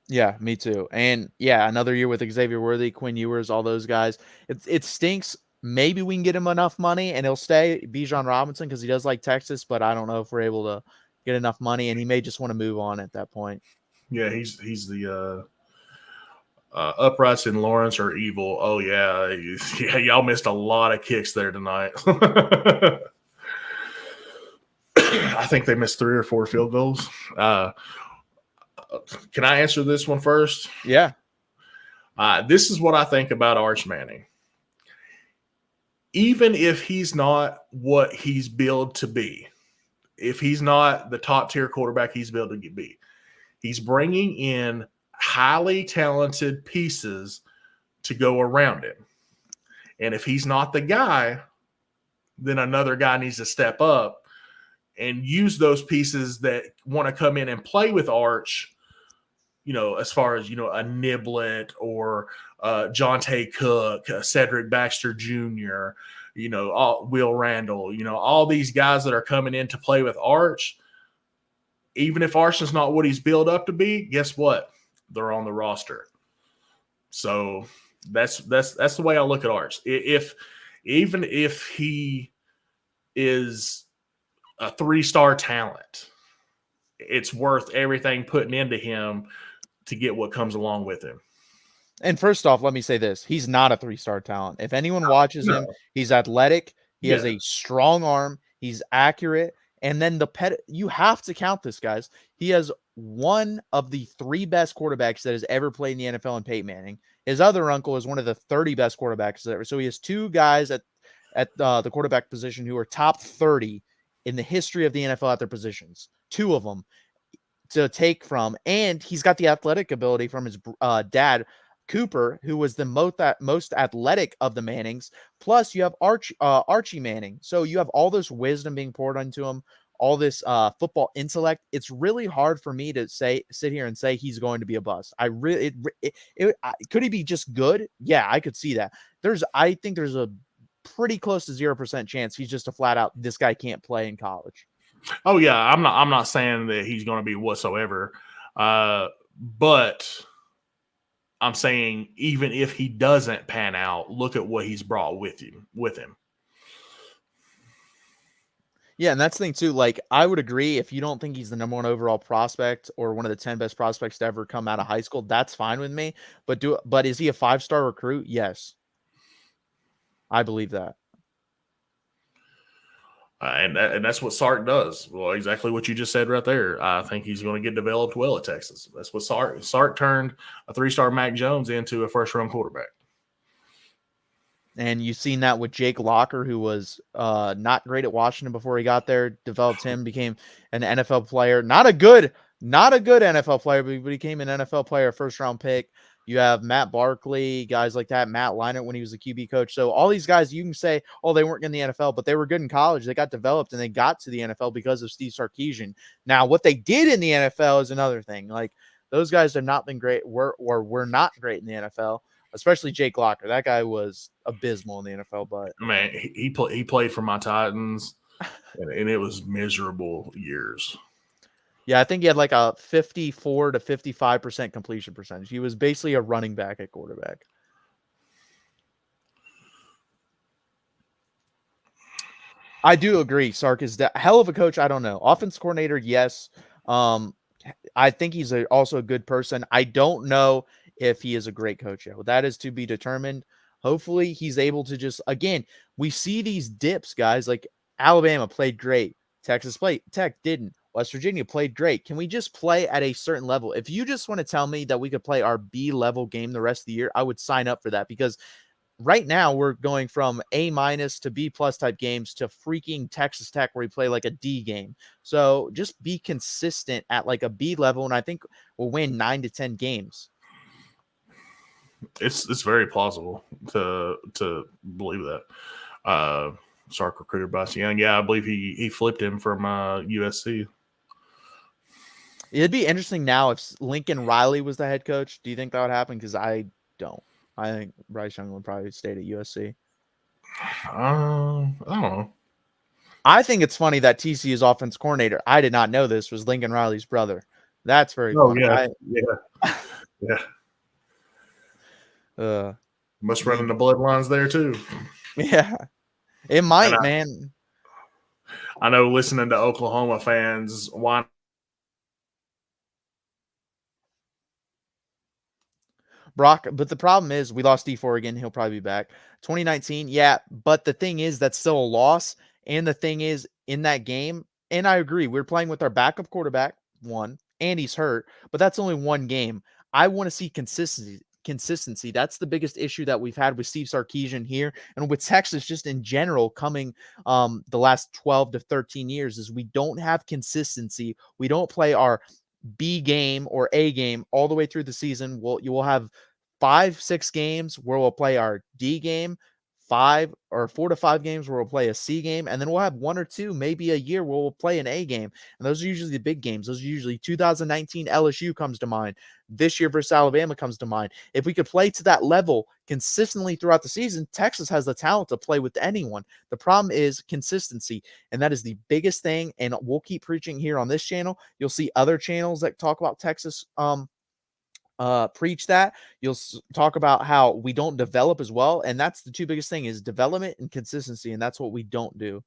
Yeah, me too. And yeah, another year with Xavier Worthy, Quinn Ewers, all those guys. It stinks. Maybe we can get him enough money and he'll stay. Bijan Robinson, because he does like Texas, but I don't know if we're able to get enough money, and he may just want to move on at that point. Yeah, he's the uprights in Lawrence are evil. Oh yeah, yeah, y'all missed a lot of kicks there tonight. I think they missed 3 or 4 field goals. Can I answer this one first? Yeah. This is what I think about Arch Manning. Even if he's not what he's billed to be, if he's not the top tier quarterback he's billed to be, he's bringing in highly talented pieces to go around him. And if he's not the guy, then another guy needs to step up and use those pieces that want to come in and play with Arch, as far as, a Niblet or Jonte Cook, Cedric Baxter Jr., Will Randall, all these guys that are coming in to play with Arch. Even if Arch is not what he's built up to be, guess what? They're on the roster. So that's the way I look at Arch. Even if he is a 3-star talent, it's worth everything putting into him to get what comes along with him. And first off, let me say this. He's not a 3-star talent. If anyone watches him, he's athletic. He has a strong arm. He's accurate. And then you have to count this, guys. He has one of the 3 best quarterbacks that has ever played in the NFL in Peyton Manning. His other uncle is one of the 30 best quarterbacks ever. So he has 2 guys at the quarterback position who are top 30 in the history of the NFL at their positions. 2 of them to take from. And he's got the athletic ability from his dad, Cooper, who was the most athletic of the Mannings. Plus, you have Archie Manning. So you have all this wisdom being poured into him, all this football intellect. It's really hard for me to sit here and say he's going to be a bust. Could he be just good? Yeah, I could see that. I think there's a pretty close to 0% chance he's just a flat out, this guy can't play in college. Oh yeah, I'm not saying that he's going to be whatsoever, but I'm saying even if he doesn't pan out, look at what he's brought with him. Yeah, and that's the thing too. Like, I would agree if you don't think he's the number 1 overall prospect or one of the 10 best prospects to ever come out of high school, that's fine with me. But is he a 5-star recruit? Yes, I believe that. And that's what Sark does. Well, exactly what you just said right there. I think he's going to get developed well at Texas. That's what Sark turned a 3-star Mac Jones into a first-round quarterback. And you've seen that with Jake Locker, who was not great at Washington before he got there, developed him, became an NFL player. Not a good NFL player, but he became an NFL player, 1st-round pick. You have Matt Barkley, guys like that, Matt Leinart when he was the QB coach. So all these guys, you can say, oh, they weren't in the NFL, but they were good in college. They got developed and they got to the NFL because of Steve Sarkisian. Now, what they did in the NFL is another thing. Like, those guys have not been great, were not great in the NFL, especially Jake Locker. That guy was abysmal in the NFL. But man, he played for my Titans, and it was miserable years. Yeah, I think he had like a 54 to 55% completion percentage. He was basically a running back at quarterback. I do agree. Sark is a hell of a coach. I don't know. Offense coordinator, yes. I think he's also a good person. I don't know if he is a great coach yet. Well, that is to be determined. Hopefully, he's able to just, again, we see these dips, guys. Like, Alabama played great. Tech didn't. West Virginia played great. Can we just play at a certain level? If you just want to tell me that we could play our B level game the rest of the year, I would sign up for that, because right now we're going from A- to B+ type games to freaking Texas Tech where we play like a D game. So just be consistent at like a B level, and I think we'll win 9 to 10 games. It's very plausible to believe that. Sark recruited Bryce Young. Yeah, I believe he flipped him from USC. It'd be interesting now if Lincoln Riley was the head coach. Do you think that would happen? Because I don't. I think Bryce Young would probably stay at USC. I don't know. I think it's funny that TCU's offense coordinator, I did not know this, was Lincoln Riley's brother. That's very funny. Yeah. Yeah. Uh, Must run the in the bloodlines there too. yeah, it And might, man. I know listening to Oklahoma fans whine. Brock, but the problem is we lost D4 again. He'll probably be back. 2019, yeah, but the thing is that's still a loss. And the thing is in that game, and I agree, we're playing with our backup quarterback, one, and he's hurt, but that's only one game. I want to see consistency. Consistency. That's the biggest issue that we've had with Steve Sarkisian here and with Texas just in general coming the last 12 to 13 years is we don't have consistency. We don't play our B game or A game all the way through the season. You will have 5-6 games where we'll play our D game, 5 or 4 to 5 games where we'll play a C game, and then we'll have 1 or 2, maybe a year where we'll play an A game. And those are usually the big games. Those are usually 2019 LSU comes to mind. This year versus Alabama comes to mind. If we could play to that level consistently throughout the season, Texas has the talent to play with anyone. The problem is consistency, and that is the biggest thing. And we'll keep preaching here on this channel. You'll see other channels that talk about Texas preach that. You'll talk about how we don't develop as well, and that's the two biggest thing is development and consistency, and that's what we don't do.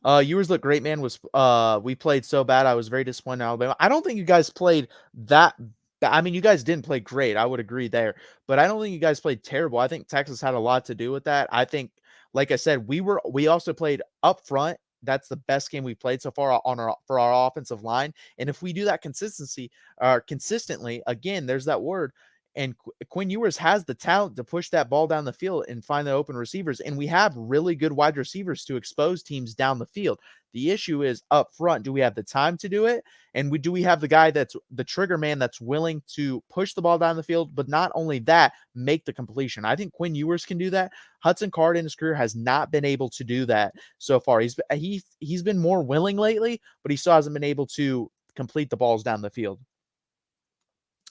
Yours look great, man. We played so bad. I was very disappointed in Alabama. I don't think you guys played that. I mean, you guys didn't play great. I would agree there, but I don't think you guys played terrible. I think Texas had a lot to do with that. I think, like I said, we also played up front. That's the best game we played so far for our offensive line. And if we do that consistently, again, there's that word. And Quinn Ewers has the talent to push that ball down the field and find the open receivers. And we have really good wide receivers to expose teams down the field. The issue is up front. Do we have the time to do it? And do we have the guy that's the trigger man that's willing to push the ball down the field, but not only that, make the completion? I think Quinn Ewers can do that. Hudson Card in his career has not been able to do that so far. He's been more willing lately, but he still hasn't been able to complete the balls down the field.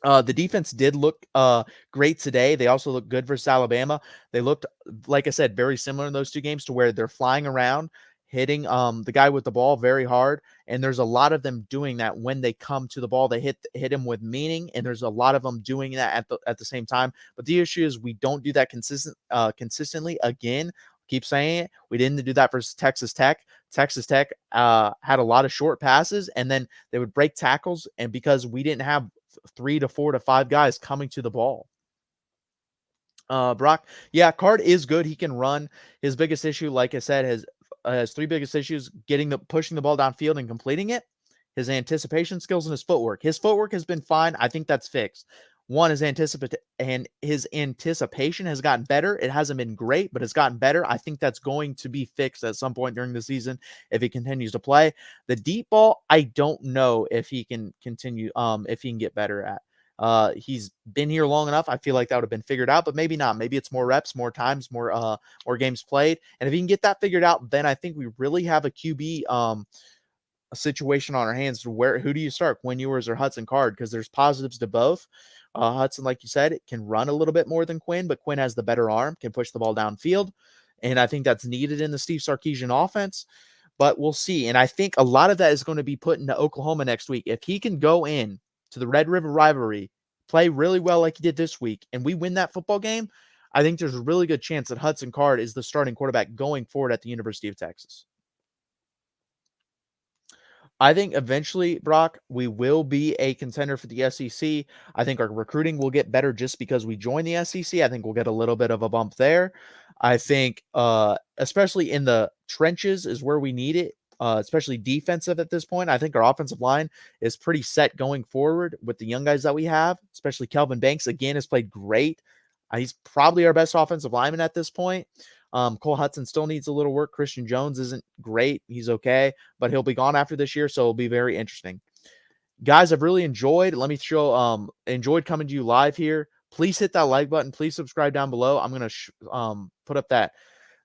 The defense did look great today. They also looked good versus Alabama. They looked, like I said, very similar in those two games to where they're flying around, hitting the guy with the ball very hard. And there's a lot of them doing that when they come to the ball. They hit him with meaning, and there's a lot of them doing that at the same time. But the issue is we don't do that consistently. Again, keep saying it. We didn't do that versus Texas Tech. Texas Tech had a lot of short passes, and then they would break tackles. And because we didn't have 3 to 4 to 5 guys coming to the ball. Brock, yeah, Card is good. He can run. His biggest issue, like I said, has 3 biggest issues: pushing the ball downfield and completing it, his anticipation skills, and his footwork. His footwork has been fine. I think that's fixed. One, his anticipation has gotten better. It hasn't been great, but it's gotten better. I think that's going to be fixed at some point during the season if he continues to play. The deep ball, I don't know if he can continue, if he can get better at. He's been here long enough. I feel like that would have been figured out, but maybe not. Maybe it's more reps, more times, more games played. And if he can get that figured out, then I think we really have a QB a situation on our hands to who do you start, Quinn Ewers or Hudson Card? Because there's positives to both. Hudson, like you said, it can run a little bit more than Quinn, but Quinn has the better arm, can push the ball downfield. And I think that's needed in the Steve Sarkisian offense, but we'll see. And I think a lot of that is going to be put into Oklahoma next week. If he can go in to the Red River rivalry, play really well like he did this week, and we win that football game, I think there's a really good chance that Hudson Card is the starting quarterback going forward at the University of Texas. I think eventually, Brock, we will be a contender for the SEC. I think our recruiting will get better just because we joined the SEC. I think we'll get a little bit of a bump there. I think, especially in the trenches, is where we need it, especially defensive at this point. I think our offensive line is pretty set going forward with the young guys that we have, especially Kelvin Banks, again, has played great. He's probably our best offensive lineman at this point. Cole Hudson still needs a little work. Christian Jones isn't great. He's okay, but he'll be gone after this year, so it'll be very interesting. Guys, I've really enjoyed. Let me show enjoyed coming to you live here. Please hit that like button. Please subscribe down below. I'm going to put up that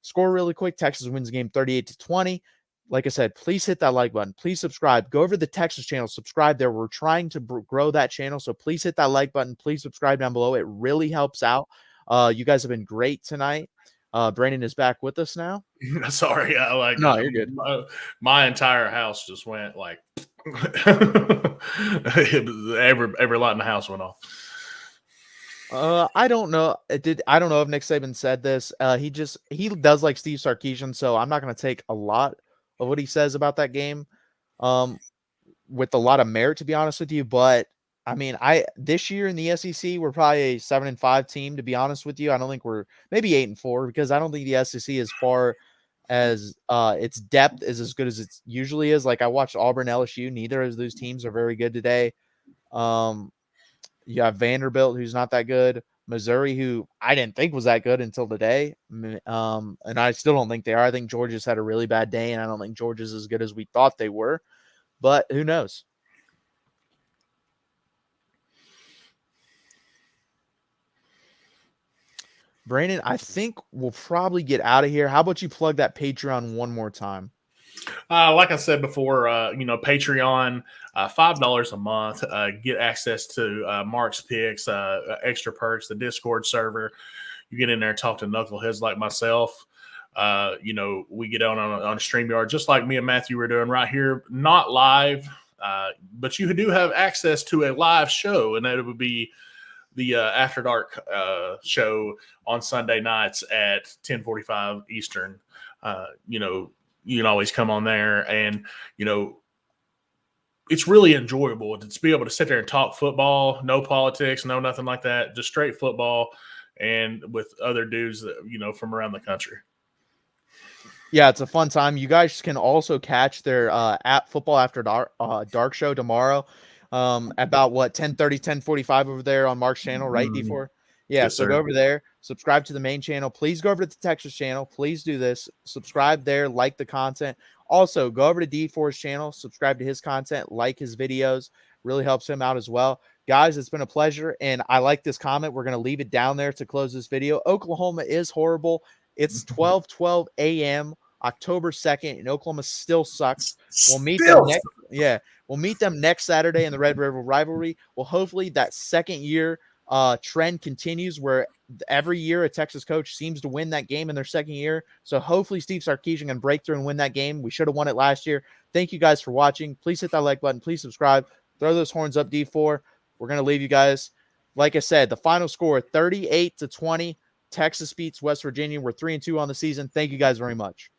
score really quick. Texas wins the game 38-20. Like I said, please hit that like button. Please subscribe. Go over to the Texas channel. Subscribe there. We're trying to grow that channel, so please hit that like button. Please subscribe down below. It really helps out. You guys have been great tonight. Brandon is back with us now. Sorry, No, you're good. My entire house just went like every light in the house went off. I don't know. I don't know if Nick Saban said this. He does like Steve Sarkisian, so I'm not going to take a lot of what he says about that game, um, with a lot of merit, to be honest with you. But I mean, I this year in the SEC, we're probably a 7-5 team. To be honest with you, I don't think we're maybe 8-4 because I don't think the SEC as far as its depth is as good as it usually is. Like I watched Auburn, LSU. Neither of those teams are very good today. Um, you have Vanderbilt, who's not that good. Missouri, who I didn't think was that good until today. And I still don't think they are. I think Georgia's had a really bad day, and I don't think Georgia's as good as we thought they were. But who knows? Brandon, I think we'll probably get out of here. How about you plug that Patreon one more time? Like I said before, Patreon, $5 a month, get access to Mark's picks, extra perks, the Discord server. You get in there and talk to knuckleheads like myself. We get on a StreamYard just like me and Matthew were doing right here, not live, but you do have access to a live show, and that would be the After Dark show on Sunday nights at 10:45 Eastern. You can always come on there, and it's really enjoyable to be able to sit there and talk football, no politics, no nothing like that, just straight football, and with other dudes that from around the country. Yeah, it's a fun time. You guys can also catch their at Football After Dark show tomorrow. About what 10:30, 10:45 over there on Mark's channel, right? D4. Yeah, Yes, so sir. go over there, subscribe to the main channel. Please go over to the Texas channel. Please do this. Subscribe there, like the content. Also, go over to D4's channel, subscribe to his content, like his videos. Really helps him out as well. Guys, it's been a pleasure, and I like this comment. We're going to leave it down there to close this video. Oklahoma is horrible. It's 12:12 a.m. October 2nd, and Oklahoma still sucks. We'll meet them next. Yeah, we'll meet them next Saturday in the Red River rivalry. Well, hopefully that second year trend continues where every year a Texas coach seems to win that game in their second year. So hopefully Steve Sarkisian can break through and win that game. We should have won it last year. Thank you guys for watching. Please hit that like button. Please subscribe. Throw those horns up, D4. We're going to leave you guys. Like I said, the final score 38-20. Texas beats West Virginia. We're 3-2 on the season. Thank you guys very much.